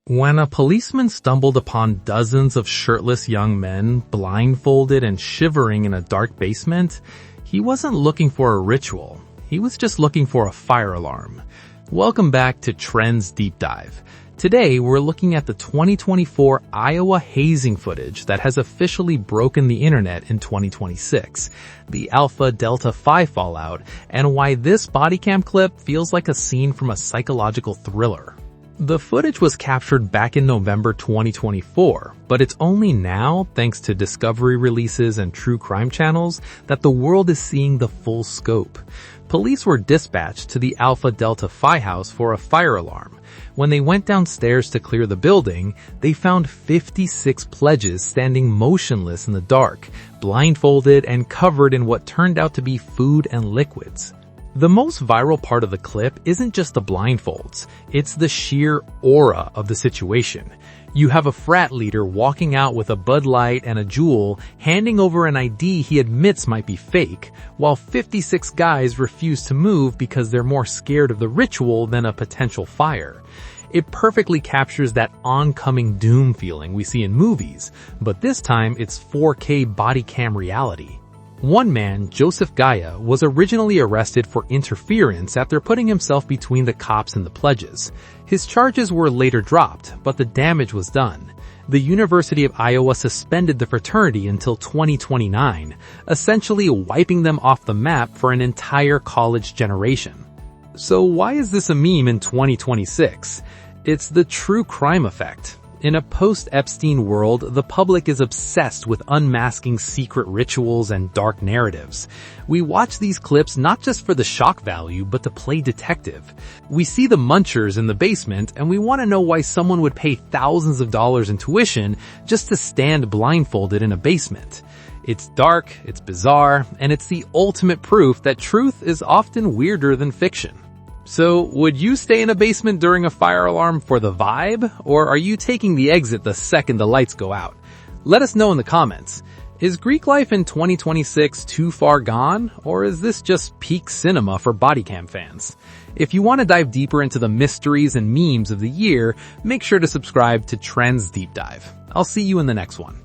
When a policeman stumbled upon dozens of shirtless young men, blindfolded and shivering in a dark basement, he wasn't looking for a ritual. He was just looking for a fire alarm. Welcome back to Trends Deep Dive. Today, we're looking at the 2024 Iowa hazing footage that has officially broken the internet in 2026, the Alpha Delta Phi fallout, and why this bodycam clip feels like a scene from a psychological thriller. The footage was captured back in November 2024, but it's only now, thanks to Discovery releases and true crime channels, that the world is seeing the full scope. Police were dispatched to the Alpha Delta Phi house for a fire alarm. When they went downstairs to clear the building, they found 56 pledges standing motionless in the dark, blindfolded and covered in what turned out to be food and liquids. The most viral part of the clip isn't just the blindfolds, it's the sheer aura of the situation. You have a frat leader walking out with a Bud Light and a Juul, handing over an ID he admits might be fake, while 56 guys refuse to move because they're more scared of the ritual than a potential fire. It perfectly captures that oncoming doom feeling we see in movies, but this time it's 4K body cam reality. One man, Joseph Gaya, was originally arrested for interference after putting himself between the cops and the pledges. His charges were later dropped, but the damage was done. The University of Iowa suspended the fraternity until 2029, essentially wiping them off the map for an entire college generation. So why is this a meme in 2026? It's the true crime effect. In a post-Epstein world, the public is obsessed with unmasking secret rituals and dark narratives. We watch these clips not just for the shock value, but to play detective. We see the munchers in the basement, and we want to know why someone would pay thousands of dollars in tuition just to stand blindfolded in a basement. It's dark, it's bizarre, and it's the ultimate proof that truth is often weirder than fiction. So, would you stay in a basement during a fire alarm for the vibe, or are you taking the exit the second the lights go out? Let us know in the comments. Is Greek life in 2026 too far gone, or is this just peak cinema for bodycam fans? If you want to dive deeper into the mysteries and memes of the year, make sure to subscribe to Trends Deep Dive. I'll see you in the next one.